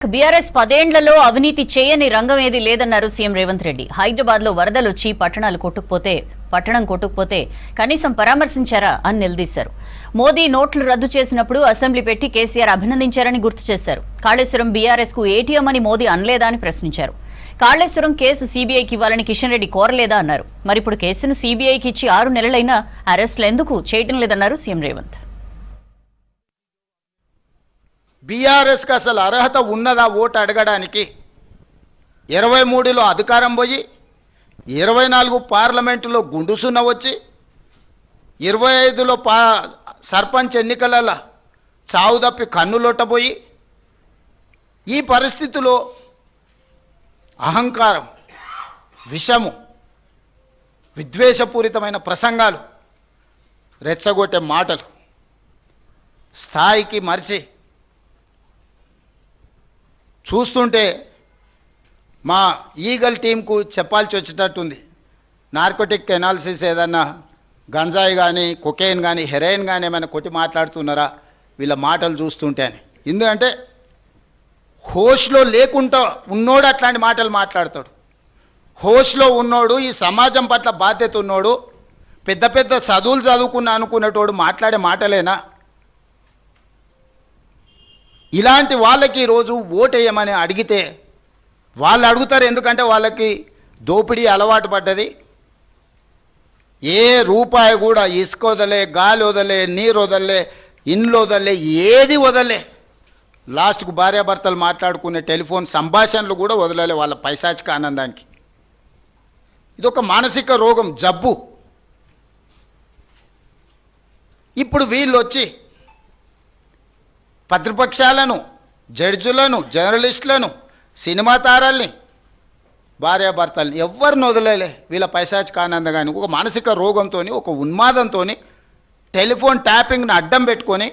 BRS 10 ఏళ్లలో అవినీతి చేయని రంగం ఏది లేదన్నారు సీఎం రేవంత్ రెడ్డి. హైదరాబాద్ లో వరదలొచ్చి పట్టణం కొట్టుకుపోతే కనీసం పరామర్శించారా అని నిలదీశారు. మోదీ నోట్లు రద్దు చేసినప్పుడు అసెంబ్లీ పెట్టి కేసీఆర్ అభినందించారని గుర్తు చేశారు. కాళేశ్వరం బీఆర్ఎస్ కు ఏటీఎం అని మోదీ అనలేదా అని ప్రశ్నించారు. కాళేశ్వరం కేసు సీబీఐకి ఇవ్వాలని కిషన్ రెడ్డి కోరలేదా అన్నారు. మరిప్పుడు కేసును సీబీఐకి ఇచ్చి 6 నెలలైనా అరెస్టులు ఎందుకు చేయడం లేదన్నారు సీఎం రేవంత్. బీఆర్ఎస్కి అసలు అర్హత ఉన్నదా ఓటు అడగడానికి? 23లో అధికారం పోయి 24 పార్లమెంటులో గుండుసున్న వచ్చి 25లో సర్పంచ్ ఎన్నికలలో చావు తప్పి కన్నులొట్టబోయి ఈ పరిస్థితిలో అహంకారం, విషము, విద్వేషపూరితమైన ప్రసంగాలు, రెచ్చగొట్టే మాటలు స్థాయికి మరిచి చూస్తుంటే మా ఈగల్ టీంకు చెప్పాల్సి వచ్చేటట్టుంది. నార్కోటిక్ ఎనాలిసిస్ ఏదన్నా గంజాయి కానీ, కొకెయిన్ కానీ, హెరాయిన్ కానీ ఏమైనా కొట్టి మాట్లాడుతున్నారా వీళ్ళ మాటలు చూస్తుంటే అని. ఎందుకంటే హోష్లో లేకుండా ఉన్నోడు అట్లాంటి మాటలు మాట్లాడతాడు. హోష్లో ఉన్నోడు, ఈ సమాజం పట్ల బాధ్యత ఉన్నోడు, పెద్ద పెద్ద చదువులు చదువుకున్నా అనుకునేటోడు మాట్లాడే మాటలేనా? ఇలాంటి వాళ్ళకి ఈరోజు ఓటేయమని అడిగితే వాళ్ళు అడుగుతారు. ఎందుకంటే వాళ్ళకి దోపిడీ అలవాటు పడ్డది. ఏ రూపాయి కూడా ఇసుక వదలే, గాలి వదలే, నీరు వదలే, ఇండ్లు వదలే, ఏది వదలే. లాస్ట్కు భార్యాభర్తలు మాట్లాడుకునే టెలిఫోన్ సంభాషణలు కూడా వదలలే వాళ్ళ పైశాచిక ఆనందానికి. ఇదొక మానసిక రోగం, జబ్బు. ఇప్పుడు వీళ్ళు వచ్చి ప్రతిపక్షాలను, జడ్జులను, జర్నలిస్టులను, సినిమా తారల్ని, భార్యాభర్తల్ని ఎవరిని వదిలేలే వీళ్ళ పైశాచిక ఆనందంగాని. ఒక మానసిక రోగంతో, ఒక ఉన్మాదంతో టెలిఫోన్ ట్యాపింగ్ను అడ్డం పెట్టుకొని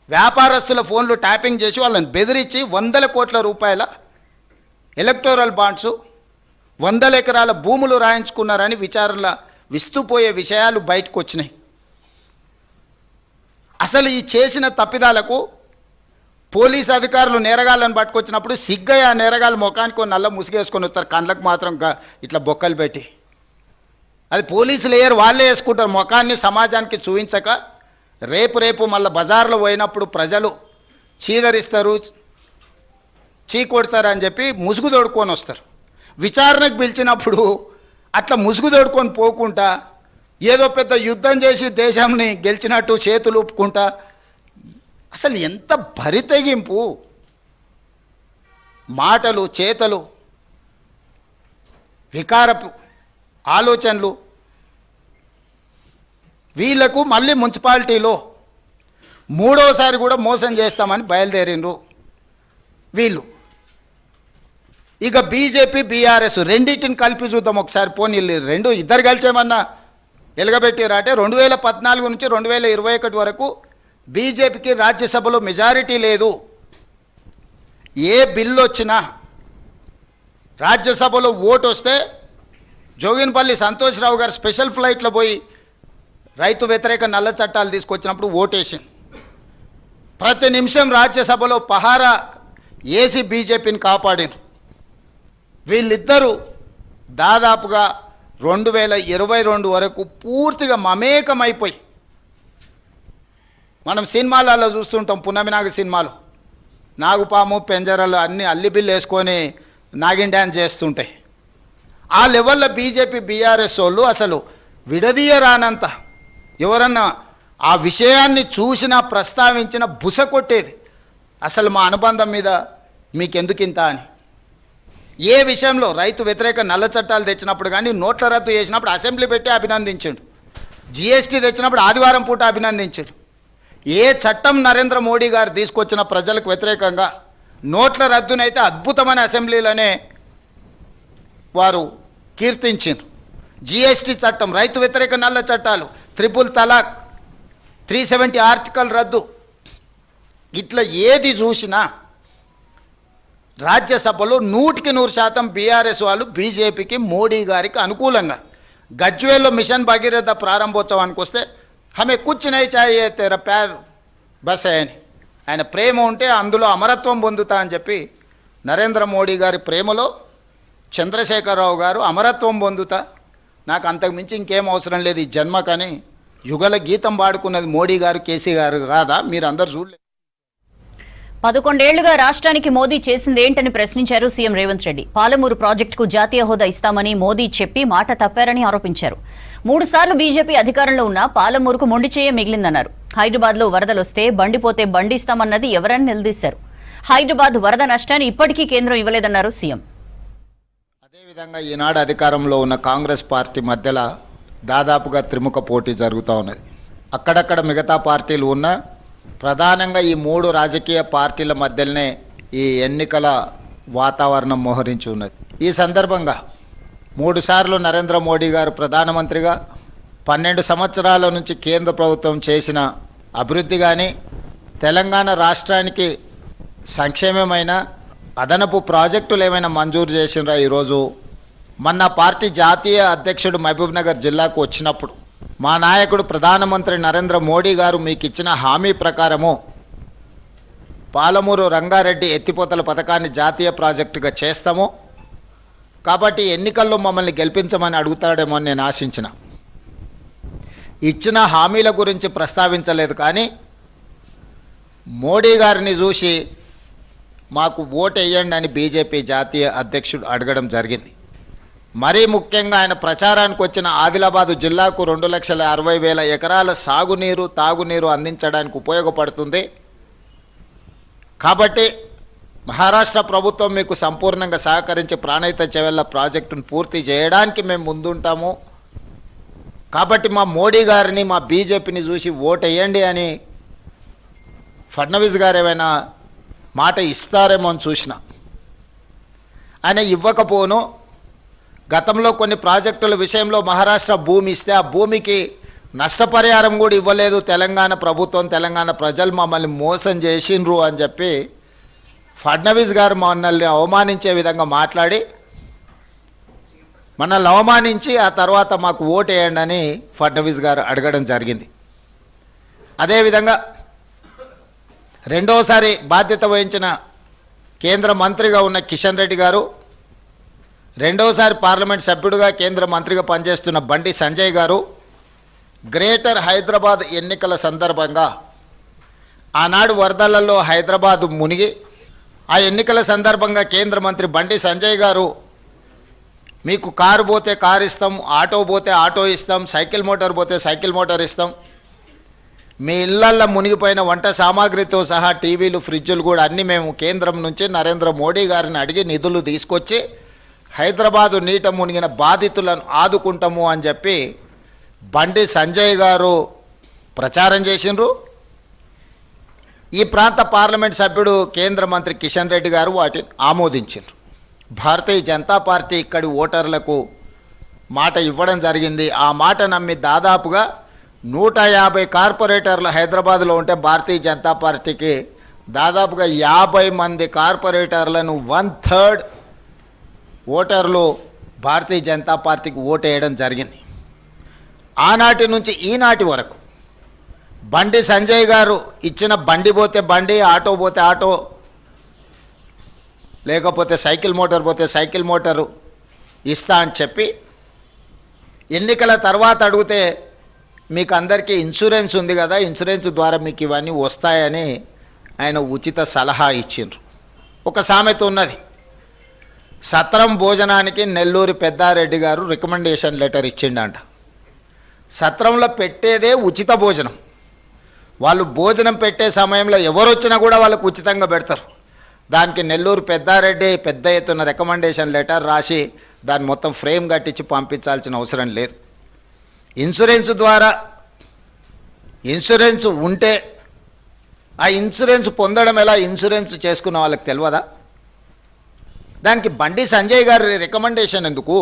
వ్యాపారస్తుల ఫోన్లు ట్యాపింగ్ చేసి వాళ్ళని బెదిరించి 100 కోట్ల రూపాయల ఎలక్టోరల్ బాండ్స్, 100 ఎకరాల భూములు రాయించుకున్నారని విచారణలో విస్తుపోయే విషయాలు బయటకు వచ్చినాయి. అసలు ఈ చేసిన తప్పిదాలకు పోలీస్ అధికారులు నేరగాళ్ళను పట్టుకొచ్చినప్పుడు సిగ్గయ్య ఆ నేరగాళ్ళ ముఖానికి నల్ల ముసుగేసుకొని వస్తారు, కండ్లకు మాత్రం ఇట్లా బొక్కలు పెట్టి. అది పోలీసులు వేయరు, వాళ్ళే వేసుకుంటారు. ముఖాన్ని సమాజానికి చూపించక రేపు మళ్ళీ బజార్లో పోయినప్పుడు ప్రజలు చీదరిస్తారు, కొడతారు అని చెప్పి ముసుగు తోడుకొని వస్తారు. విచారణకు పిలిచినప్పుడు అట్లా ముసుగు తోడుకొని పోకుండా ఏదో పెద్ద యుద్ధం చేసి దేశాన్ని గెలిచినట్టు చేతులు ఊపుకుంటా. అసలు ఎంత బరితెగింపు మాటలు, చేతలు, వికారపు ఆలోచనలు. వీళ్లకు మళ్ళీ మున్సిపాలిటీలో 3వసారి కూడా మోసం చేస్తామని బయలుదేరిండ్రు వీళ్ళు. ఇక బీజేపీ, బీఆర్ఎస్ రెండింటిని కలిపి చూద్దాం ఒకసారి. పోనీ రెండు ఇద్దరు కలిసేమన్నా ఎలగబెట్టారంటే 2014 నుంచి 2021 వరకు బీజేపీకి రాజ్యసభలో మెజారిటీ లేదు. ఏ బిల్లు వచ్చినా రాజ్యసభలో ఓటు వస్తే జోగిన్పల్లి సంతోష్రావు గారు స్పెషల్ ఫ్లైట్లో పోయి రైతు వ్యతిరేక నల్ల చట్టాలు తీసుకొచ్చినప్పుడు ఓటేసింది. ప్రతి నిమిషం రాజ్యసభలో పహారా ఏసీ బీజేపీని కాపాడారు. వీళ్ళిద్దరూ దాదాపుగా 2022 వరకు పూర్తిగా మమేకమైపోయి, మనం సినిమాలలో చూస్తుంటాం, పున్నమినాగ సినిమాలో నాగుపాము పెంజరలు అన్నీ అల్లిబిల్లు వేసుకొని నాగిన్ డ్యాన్స్ చేస్తుంటాయి. ఆ లెవెల్లో బీజేపీ, బీఆర్ఎస్ వాళ్ళు అసలు విడదీయరానంత ఎవరన్నా ఆ విషయాన్ని చూసినా ప్రస్తావించిన బుస కొట్టేది. అసలు మా అనుబంధం మీద మీకెందుకింత అని. ఏ విషయంలో రైతు వ్యతిరేక నల్ల చట్టాలు తెచ్చినప్పుడు కానీ, నోట్ల రద్దు చేసినప్పుడు అసెంబ్లీ పెట్టి అభినందించాడు, జీఎస్టీ తెచ్చినప్పుడు ఆదివారం పూట అభినందించాడు. ఏ చట్టం నరేంద్ర మోడీ గారు తీసుకొచ్చిన ప్రజలకు వ్యతిరేకంగా నోట్ల రద్దునైతే అద్భుతమైన అసెంబ్లీలోనే వారు కీర్తించారు. జీఎస్టీ చట్టం, రైతు వ్యతిరేక నల్ల చట్టాలు, 3 తలాక్, 370 ఆర్టికల్ రద్దు, ఇట్లా ఏది చూసినా రాజ్యసభలో 100% బీఆర్ఎస్ వాళ్ళు బీజేపీకి, మోడీ గారికి అనుకూలంగా. గజ్వేల్లో మిషన్ భగీరథ ప్రారంభోత్సవానికి వస్తే हमें कुछ नहीं चाहिए तेरा प्यार बस है ఆయన ప్రేమ ఉంటే అందులో అమరత్వం పొందుతా అని చెప్పి నరేంద్ర మోడీ గారి ప్రేమలో చంద్రశేఖరరావు గారు అమరత్వం పొందుతా, నాకు అంతకు మించి ఇంకేం అవసరం లేదు ఈ జన్మకని యుగల గీతం పాడుకున్నది మోడీ గారు, కేసీ గారు కాదా? మీరు అందరు చూడలేదు. 11 ఏళ్లుగా రాష్ట్రానికి మోదీ చేసింది ఏంటని ప్రశ్నించారు సీఎం రేవంత్ రెడ్డి. పాలమూరు ప్రాజెక్టుకు జాతీయ హోదా ఇస్తామని మోదీ చెప్పి మాట తప్పారని ఆరోపించారు. 3 సార్లు బీజేపీ అధికారంలో ఉన్న పాలమూరుకు మొండి చేయ మిగిలిందన్నారు. హైదరాబాద్ లో వరదలొస్తే బండిపోతే బండిస్తామన్నది ఎవరని నిలదీశారు. హైదరాబాద్ వరద నష్టాన్ని ఇప్పటికీ కేంద్రం ఇవ్వలేదన్నారు సీఎం. అదేవిధంగా ఈనాడు అధికారంలో ఉన్న కాంగ్రెస్ పార్టీ మధ్యలో దాదాపుగా త్రిముఖ పోటీ జరుగుతూ ఉన్నది. అక్కడక్కడ మిగతా పార్టీలు ఉన్నా ప్రధానంగా ఈ 3 రాజకీయ పార్టీల మధ్యలోనే ఈ ఎన్నికల వాతావరణం మోహరించి ఉన్నది. ఈ సందర్భంగా 3 సార్లు నరేంద్ర మోడీ గారు ప్రధానమంత్రిగా 12 సంవత్సరాల నుంచి కేంద్ర ప్రభుత్వం చేసిన అభివృద్ధి కానీ, తెలంగాణ రాష్ట్రానికి సంక్షేమమైన అదనపు ప్రాజెక్టులు ఏమైనా మంజూరు చేసినరా? ఈరోజు మొన్న పార్టీ జాతీయ అధ్యక్షుడు మహబూబ్ నగర్ జిల్లాకు వచ్చినప్పుడు మా నాయకుడు ప్రధానమంత్రి నరేంద్ర మోడీ గారు మీకు ఇచ్చిన హామీ ప్రకారము పాలమూరు రంగారెడ్డి ఎత్తిపోతల పథకాన్ని జాతీయ ప్రాజెక్టుగా చేస్తాము, కాబట్టి ఎన్నికల్లో మమ్మల్ని గెలిపించమని అడుగుతాడేమో అని నేను ఆశించిన. ఇచ్చిన హామీల గురించి ప్రస్తావించలేదు, కానీ మోడీ గారిని చూసి మాకు ఓటు వేయండి అని బీజేపీ జాతీయ అధ్యక్షుడు అడగడం జరిగింది. మరీ ముఖ్యంగా ఆయన ప్రచారానికి వచ్చిన ఆదిలాబాదు జిల్లాకు 2,60,000 ఎకరాల సాగునీరు, తాగునీరు అందించడానికి ఉపయోగపడుతుంది, కాబట్టి మహారాష్ట్ర ప్రభుత్వం మీకు సంపూర్ణంగా సహకరించి ప్రాణహిత చెవెళ్ల ప్రాజెక్టును పూర్తి చేయడానికి మేము ముందుంటాము, కాబట్టి మా మోడీ గారిని, మా బీజేపీని చూసి ఓటు వేయండి అని ఫడ్నవీస్ గారు ఏమైనా మాట ఇస్తారేమో అని చూసిన. ఆయన ఇవ్వకపోను. గతంలో కొన్ని ప్రాజెక్టుల విషయంలో మహారాష్ట్ర భూమి ఇస్తే ఆ భూమికి నష్టపరిహారం కూడా ఇవ్వలేదు తెలంగాణ ప్రభుత్వం, తెలంగాణ ప్రజలు మమ్మల్ని మోసం చేసిండ్రు అని చెప్పి ఫడ్నవీస్ గారు మనల్ని అవమానించే విధంగా మాట్లాడి మనల్ని అవమానించి ఆ తర్వాత మాకు ఓటు వేయండి అని ఫడ్నవీస్ గారు అడగడం జరిగింది. అదేవిధంగా రెండోసారి బాధ్యత వహించిన కేంద్ర మంత్రిగా ఉన్న కిషన్ రెడ్డి గారు, రెండోసారి పార్లమెంట్ సభ్యుడిగా కేంద్ర మంత్రిగా పనిచేస్తున్న బండి సంజయ్ గారు గ్రేటర్ హైదరాబాద్ ఎన్నికల సందర్భంగా ఆనాడు వరదలలో హైదరాబాద్ మునిగి ఆ ఎన్నికల సందర్భంగా కేంద్ర మంత్రి బండి సంజయ్ గారు మీకు కారు పోతే కారు ఇస్తాం, ఆటో పోతే ఆటో ఇస్తాం, సైకిల్ మోటార్ పోతే సైకిల్ మోటార్ ఇస్తాం, మీ ఇళ్లల్లో మునిగిపోయిన వంట సామాగ్రితో సహా టీవీలు, ఫ్రిడ్జులు కూడా అన్నీ మేము కేంద్రం నుంచి నరేంద్ర మోడీ గారిని అడిగి నిధులు తీసుకొచ్చి హైదరాబాదు నీట మునిగిన బాధితులను ఆదుకుంటాము అని చెప్పి బండి సంజయ్ గారు ప్రచారం చేసిండ్రు. ఈ ప్రాంత పార్లమెంట్ సభ్యుడు కేంద్ర మంత్రి కిషన్ రెడ్డి గారు వాటిని ఆమోదించారు. భారతీయ జనతా పార్టీ ఇక్కడి ఓటర్లకు మాట ఇవ్వడం జరిగింది. ఆ మాట నమ్మి దాదాపుగా 150 కార్పొరేటర్లు హైదరాబాద్లో ఉంటే భారతీయ జనతా పార్టీకి దాదాపుగా 50 మంది కార్పొరేటర్లను 1/3 ఓటర్లు భారతీయ జనతా పార్టీకి ఓటు వేయడం జరిగింది. ఆనాటి నుంచి ఈనాటి వరకు బండి సంజయ్ గారు ఇచ్చిన బండి పోతే బండి, ఆటో పోతే ఆటో, లేకపోతే సైకిల్ మోటార్ పోతే సైకిల్ మోటారు ఇస్తా అని చెప్పి ఎన్నికల తర్వాత అడిగితే మీకు అందరికీ ఇన్సూరెన్స్ ఉంది కదా, ఇన్సూరెన్స్ ద్వారా మీకు ఇవన్నీ వస్తాయని ఆయన ఉచిత సలహా ఇచ్చిండ్రు. ఒక సామెత ఉన్నది, సత్రం భోజనానికి నెల్లూరి పెద్దారెడ్డి గారు రికమెండేషన్ లెటర్ ఇచ్చిండంట. సత్రంలో పెట్టేదే ఉచిత భోజనం. వాళ్ళు భోజనం పెట్టే సమయంలో ఎవరు వచ్చినా కూడా వాళ్ళకు ఉచితంగా పెడతారు. దానికి నెల్లూరు పెద్దారెడ్డి పెద్ద ఎత్తున రికమెండేషన్ లెటర్ రాసి దాన్ని మొత్తం ఫ్రేమ్ కట్టించి పంపించాల్సిన అవసరం లేదు. ఇన్సూరెన్స్ ద్వారా ఇన్సూరెన్స్ ఉంటే ఆ ఇన్సూరెన్స్ పొందడం ఎలా, ఇన్సూరెన్స్ చేసుకున్న వాళ్ళకి తెలియదా? దానికి బండి సంజయ్ గారి రికమెండేషన్ ఎందుకు?